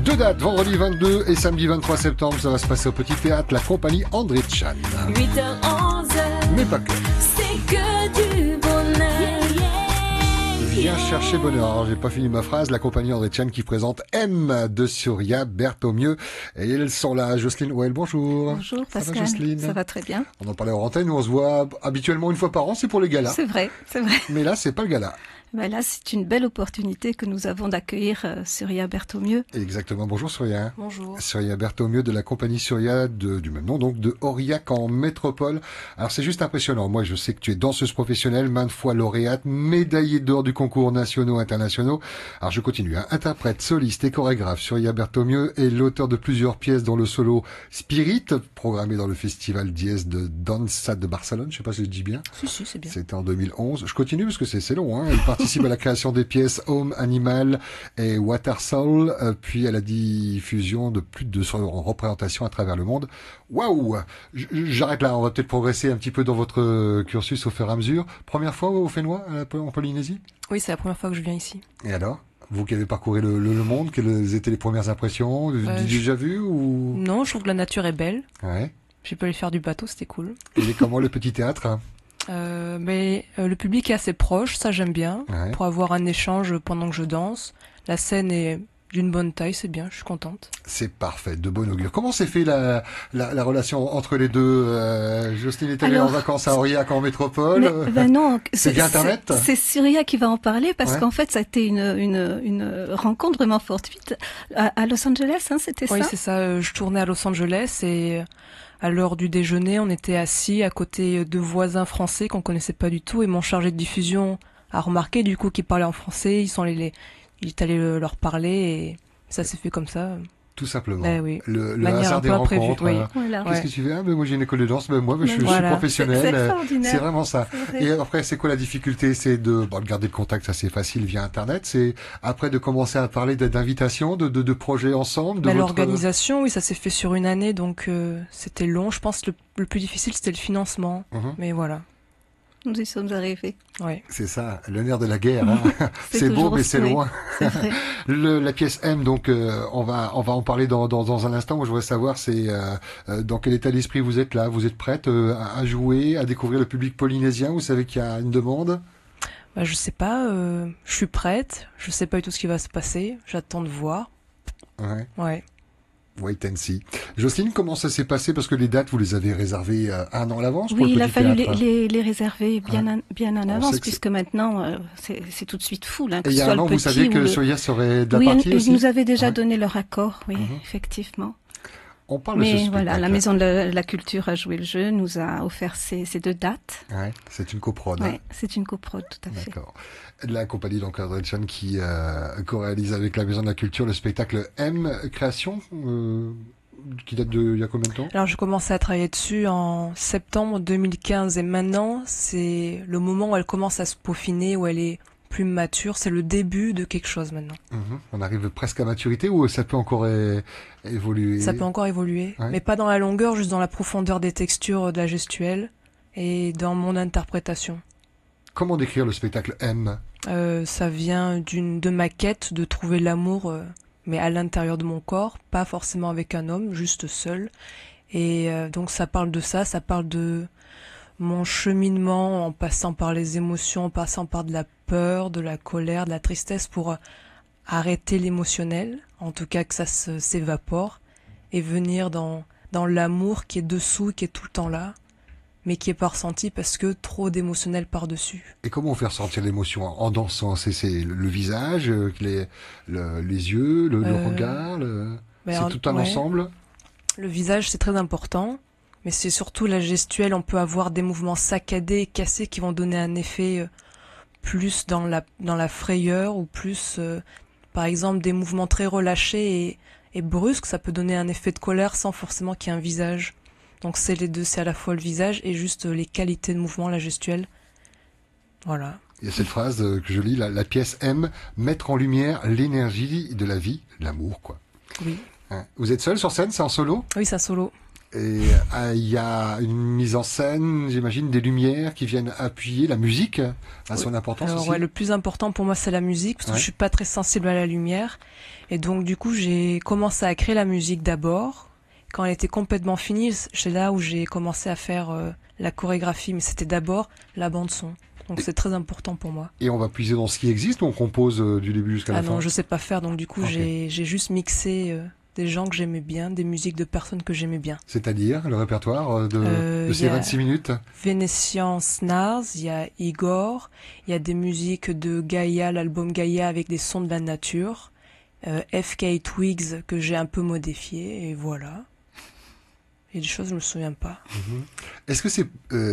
Deux dates, vendredi 22 et samedi 23 septembre, ça va se passer au Petit Théâtre, la compagnie André Chan. 8h-11h, Mais pas que. c'est que du bonheur. Viens chercher bonheur. Alors, j'ai pas fini ma phrase. La compagnie André Chan qui présente M de Surya Berthomieux. Et elles sont là. Jocelyne Well, bonjour. Bonjour Ça Pascal, va, Jocelyne? Ça va très bien. On en parlait hors antenne, nous on se voit habituellement une fois par an, c'est pour les galas. C'est vrai, c'est vrai. Mais là, c'est pas le gala. Ben là, c'est une belle opportunité que nous avons d'accueillir Surya Berthomieux. Exactement. Bonjour Surya. Bonjour. Surya Berthomieux de la compagnie Surya du même nom, donc de Aurillac en métropole. Alors c'est juste impressionnant. Moi, je sais que tu es danseuse professionnelle, maintes fois lauréate, médaillée d'or du concours nationaux, internationaux. Alors je continue. Interprète, soliste et chorégraphe, Surya Berthomieux est l'auteur de plusieurs pièces dont le solo Spirit, programmé dans le festival Diez de Dansa de Barcelone. Je sais pas si je dis bien. Si, c'est bien. C'était en 2011. Je continue parce que c'est long. Elle participe à la création des pièces Home Animal et Water Soul, puis à la diffusion de plus de 200 représentations à travers le monde. Waouh! J'arrête là. On va peut-être progresser un petit peu dans votre cursus au fur et à mesure. Première fois au Fénois, en Polynésie? Oui, c'est la première fois que je viens ici. Et alors? Vous qui avez parcouru le monde, quelles étaient les premières impressions? Vous avez déjà vu ou? Non, je trouve que la nature est belle. Ouais. J'ai pu aller faire du bateau, c'était cool. Et comment le petit théâtre? Le public est assez proche, ça j'aime bien, Ouais. pour avoir un échange pendant que je danse. La scène est d'une bonne taille, c'est bien, je suis contente. C'est parfait, de bon augure. Comment s'est fait la relation entre les deux? Jocelyne est allée en vacances à Aurillac en métropole. Non, c'est via Internet? C'est Surya qui va en parler parce Ouais. qu'en fait, ça a été une rencontre vraiment fortuite à Los Angeles, hein, c'était Oui, ça? c'est ça, je tournais à Los Angeles et à l'heure du déjeuner, on était assis à côté de voisins français qu'on connaissait pas du tout et mon chargé de diffusion a remarqué du coup qu'ils parlaient en français, il est allé leur parler et ça s'est fait comme ça. Tout simplement. Oui. Le Manière hasard un des peu imprévue, rencontres. oui. Voilà. Qu'est-ce que tu fais? Moi j'ai une école de danse, moi je suis Voilà. professionnel. C'est extraordinaire. C'est vraiment ça. C'est vrai. Et après, c'est quoi la difficulté? C'est de garder le contact, ça c'est facile via Internet. C'est après de commencer à parler d'invitations, de projets ensemble. L'organisation, oui, ça s'est fait sur une année, donc c'était long. Je pense que le plus difficile, c'était le financement. Mhm. Mais voilà, Nous y sommes arrivés. ouais. C'est ça, le nerf de la guerre. Hein. C'est beau, toujours mais c'est oui, loin. C'est vrai. La pièce M, donc on va en parler dans un instant. Moi, je voudrais savoir, c'est dans quel état d'esprit vous êtes là. Vous êtes prête à jouer, à découvrir le public polynésien? Vous savez qu'il y a une demande? Bah, je sais pas, je suis prête. Je sais pas du tout ce qui va se passer. J'attends de voir. Ouais. Ouais. Wait and see. Jocelyne, comment ça s'est passé? Parce que les dates, vous les avez réservées un an à l'avance pour Oui, le il a Petit fallu Théâtre. les réserver bien en On avance, sait que puisque maintenant, c'est tout de suite full. Hein, que Et il ce y a soit un le an, vous petit saviez ou que le... Surya serait de la Oui, partie ils aussi? nous avaient déjà Ouais. donné leur accord, oui, Mhm. effectivement. On parle de ce Mais spectacle. voilà, la Maison de la Culture a joué le jeu, nous a offert ces deux dates. Ouais, c'est une coprode. Ouais, c'est une coprode, tout à fait. D'accord. La compagnie donc André Chan qui co-réalise avec la Maison de la Culture le spectacle M Création qui date de il y a combien de temps? Alors, je commençais à travailler dessus en septembre 2015 et maintenant, c'est le moment où elle commence à se peaufiner, où elle est plus mature. C'est le début de quelque chose maintenant. Mhm. On arrive presque à maturité ou ça peut encore évoluer? Ça peut encore évoluer, Ouais. mais pas dans la longueur, juste dans la profondeur des textures de la gestuelle et dans mon interprétation. Comment décrire le spectacle M? Ça vient de ma quête de trouver l'amour, mais à l'intérieur de mon corps, pas forcément avec un homme, juste seul. Et donc ça parle de ça parle de mon cheminement en passant par les émotions, en passant par de la peur, de la colère, de la tristesse pour arrêter l'émotionnel, en tout cas que ça s'évapore, et venir dans l'amour qui est dessous, qui est tout le temps là, mais qui est pas ressenti parce que trop d'émotionnel par-dessus. Et comment faire ressentir l'émotion en dansant? C'est le visage, les yeux, le regard, c'est tout un ouais. ensemble? Le visage, c'est très important, mais c'est surtout la gestuelle. On peut avoir des mouvements saccadés et cassés qui vont donner un effet plus dans la frayeur ou plus, par exemple, des mouvements très relâchés et brusques. Ça peut donner un effet de colère sans forcément qu'il y ait un visage. Donc c'est les deux, c'est à la fois le visage et juste les qualités de mouvement, la gestuelle. Voilà. Il y a cette phrase que je lis, la pièce M, mettre en lumière l'énergie de la vie, l'amour, quoi. Oui. Hein. Vous êtes seul sur scène, c'est en solo? Oui, c'est un solo. Et il y a une mise en scène, j'imagine, des lumières qui viennent appuyer la musique à son importance Alors aussi. ouais, le plus important pour moi c'est la musique parce que Ouais. je suis pas très sensible à la lumière et donc du coup j'ai commencé à créer la musique d'abord. Quand elle était complètement finie, c'est là où j'ai commencé à faire la chorégraphie, mais c'était d'abord la bande son. Donc c'est très important pour moi. Et on va puiser dans ce qui existe ou on compose du début jusqu'à la Ah fin? non, je sais pas faire donc du coup Ok. j'ai juste mixé des gens que j'aimais bien, des musiques de personnes que j'aimais bien. C'est-à-dire le répertoire de ces y a 26 minutes? Vénitian Snars, il y a Igor, il y a des musiques de Gaïa, l'album Gaïa avec des sons de la nature, FK Twigs que j'ai un peu modifié et voilà. Et des choses je me souviens pas. Est-ce que c'est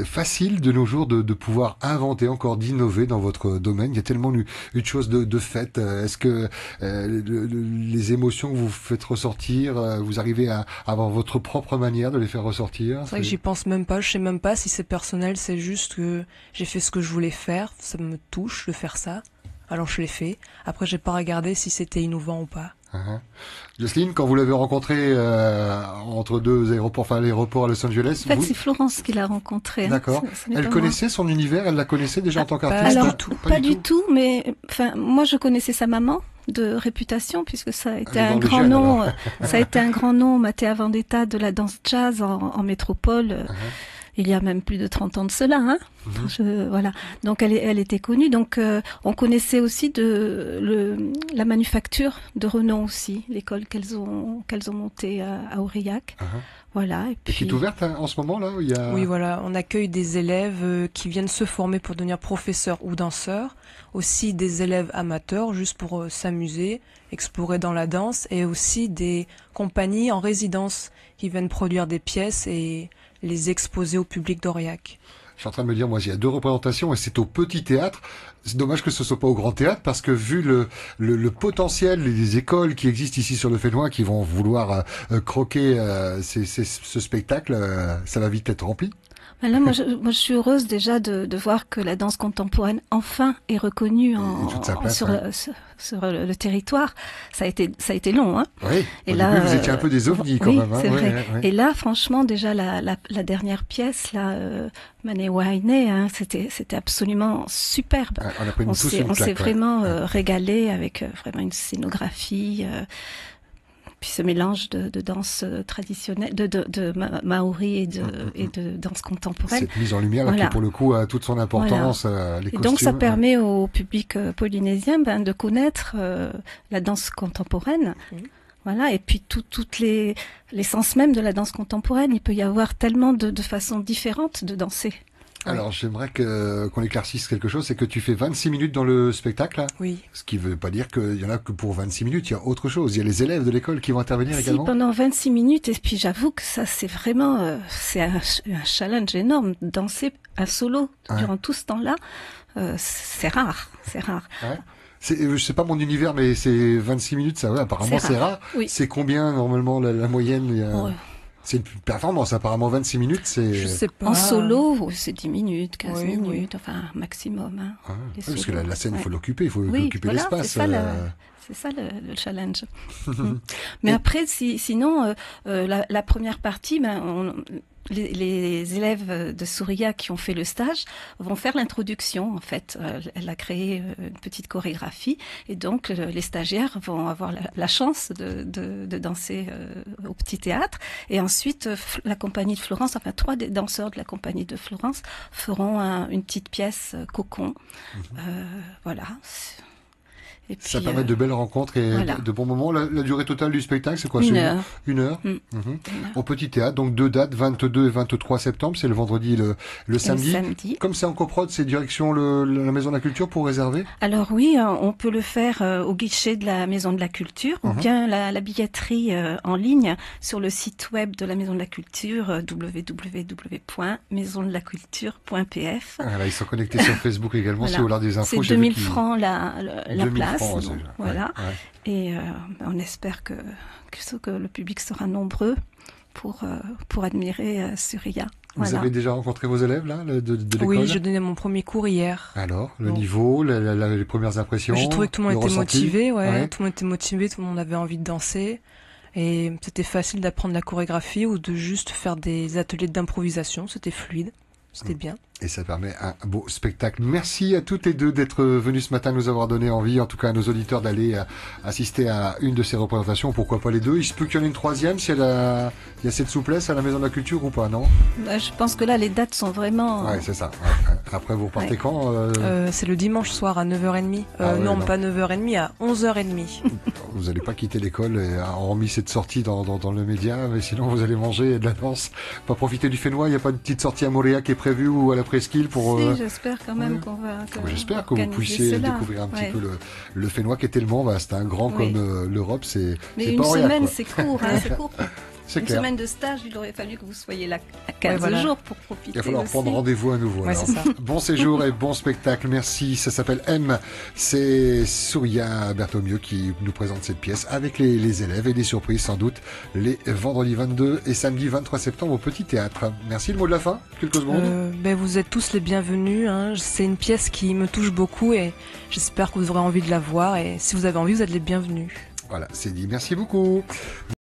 facile de nos jours de pouvoir inventer encore, d'innover dans votre domaine? Il y a tellement eu de choses de faites. Est-ce que les émotions que vous faites ressortir, vous arrivez à avoir votre propre manière de les faire ressortir? C'est vrai que j'y pense même pas, je sais même pas si c'est personnel, c'est juste que j'ai fait ce que je voulais faire, ça me touche de faire ça. Alors je l'ai fait. Après j'ai pas regardé si c'était innovant ou pas. Uh-huh. Jocelyne, quand vous l'avez rencontré entre deux aéroports, enfin l'aéroport à Los Angeles, En fait, vous... c'est Florence qui l'a rencontré. Hein. D'accord. Ce n'est Elle pas connaissait son univers, elle la connaissait déjà en tant qu'artiste? Alors, du tout. pas du tout, mais enfin, moi je connaissais sa maman de réputation puisque ça a été Elle est un dans les grand gènes, nom, alors. ça a été un grand nom, Mathéa Vendetta de la danse jazz en métropole. Il y a même plus de 30 ans de cela, hein. Voilà. Donc elle était connue. Donc on connaissait aussi la manufacture de Renon aussi, l'école qu'elles ont montée à Aurillac. Voilà. Et Et qui puis est ouverte hein, en ce moment là où il y a... Oui, voilà, on accueille des élèves qui viennent se former pour devenir professeurs ou danseurs, aussi des élèves amateurs juste pour s'amuser, explorer dans la danse, et aussi des compagnies en résidence qui viennent produire des pièces et les exposer au public d'Aurillac. Je suis en train de me dire, moi, il y a 2 représentations et c'est au petit théâtre. C'est dommage que ce soit pas au grand théâtre parce que vu le potentiel des écoles qui existent ici sur le Fénois qui vont vouloir croquer ce spectacle, ça va vite être rempli. ben là, moi, je suis heureuse déjà de voir que la danse contemporaine enfin est reconnue toute sa place, sur, ouais. sur le territoire. Ça a été long, hein. Oui. Et Au là, début, vous étiez un peu des ovnis quand oui, même. Hein. c'est Ouais, vrai. ouais, ouais. Et là, franchement, déjà la dernière pièce, là, Mané Wainé, hein, c'était absolument superbe. Ouais, on a pris tous une On s'est claque, ouais. vraiment régalé avec vraiment une scénographie. Puis ce mélange de danse traditionnelle, de maori et de danse contemporaine. Cette mise en lumière là, Voilà. qui pour le coup a toute son importance. Les Et costumes. donc ça permet au public polynésien de connaître la danse contemporaine. Voilà, et puis toutes l'essence même de la danse contemporaine. Il peut y avoir tellement de façons différentes de danser. Alors j'aimerais qu'on éclaircisse quelque chose, c'est que tu fais 26 minutes dans le spectacle, là. Oui. Ce qui veut pas dire qu'il y en a que pour 26 minutes, il y a autre chose. Il y a les élèves de l'école qui vont intervenir Si, également. pendant 26 minutes, et puis j'avoue que ça c'est vraiment c'est un challenge énorme. Danser un solo Ouais. durant tout ce temps-là, c'est rare, c'est rare. Ouais. Je sais pas mon univers, mais c'est 26 minutes, ça, ouais, apparemment C'est c'est rare. rare. Oui. C'est combien normalement la moyenne Oh, C'est une performance, apparemment 26 minutes, c'est... Je sais pas. en solo, c'est 10 minutes, 15 Oui, minutes, enfin maximum. Hein, Ah, les parce que solos. la scène, il Ouais. faut l'occuper, il faut Oui, occuper voilà, l'espace. c'est ça le challenge. Mais après, sinon, la première partie, les élèves de Souria qui ont fait le stage vont faire l'introduction. En fait, elle a créé une petite chorégraphie et donc les stagiaires vont avoir la chance de danser au petit théâtre. Et ensuite, la compagnie de Florence, enfin 3 des danseurs de la compagnie de Florence feront une petite pièce cocon. Voilà. Et puis, Ça permet de belles rencontres et voilà. de bons moments. La durée totale du spectacle, c'est quoi? Une C'est heure. 1 heure. Mm. Mhm. Une heure. Au Petit Théâtre, donc 2 dates, 22 et 23 septembre, c'est le vendredi et le samedi. Le samedi. Comme c'est en coprod, c'est direction la Maison de la Culture pour réserver. Alors oui, on peut le faire au guichet de la Maison de la Culture ou bien la billetterie en ligne sur le site web de la Maison de la Culture www.maisondelaculture.pf. Voilà, ils sont connectés sur Facebook également, Voilà. si vous voulez des infos. C'est j'ai vu 2000 qu'ils- francs la 2000 place. francs, donc, c'est- voilà. ouais, ouais. Et on espère que le public sera nombreux pour admirer Surya. Vous Voilà. avez déjà rencontré vos élèves là de l'école? Oui, je donnais mon premier cours hier. Alors, le Bon. niveau, les premières impressions. J'ai trouvé que tout le monde le était ressenti motivé, ouais. Ouais. Tout le monde était motivé, tout le monde avait envie de danser. Et c'était facile d'apprendre la chorégraphie ou de juste faire des ateliers d'improvisation. C'était fluide, c'était bien. Et ça permet un beau spectacle. Merci à toutes les deux d'être venues ce matin, nous avoir donné envie, en tout cas à nos auditeurs, d'aller assister à une de ces représentations. Pourquoi pas les deux? Il se peut qu'il y en ait une troisième, si il y a cette souplesse à la Maison de la Culture ou pas, non? Je pense que là, les dates sont vraiment... Ouais, c'est ça. Ouais. Après, vous repartez quand C'est le dimanche soir à 9h30. Non, pas 9h30, à 11h30. Vous n'allez pas quitter l'école, hormis cette sortie dans le média, mais sinon vous allez manger de la danse. Pas profiter du Fénois, il n'y a pas de petite sortie à Montréal qui est prévue ou à la presqu'île pour... Si, j'espère quand même qu'on va... J'espère que vous puissiez découvrir un petit peu le Fénois qui est tellement vaste, un grand comme l'Europe, c'est Mais pas une Aurillac, semaine, quoi. c'est court, hein, c'est court. C'est Une clair. semaine de stage, il aurait fallu que vous soyez là à 15 jours pour profiter. Il va falloir aussi. prendre rendez-vous à nouveau. Ouais, alors. c'est ça. Bon séjour et bon spectacle. Merci. Ça s'appelle M. C'est Souria Berthomieux qui nous présente cette pièce avec les élèves et des surprises sans doute les vendredis 22 et samedi 23 septembre au Petit Théâtre. Merci. Le mot de la fin? Quelques secondes. Vous êtes tous les bienvenus. Hein. C'est une pièce qui me touche beaucoup et j'espère que vous aurez envie de la voir. Et si vous avez envie, vous êtes les bienvenus. Voilà, c'est dit. Merci beaucoup.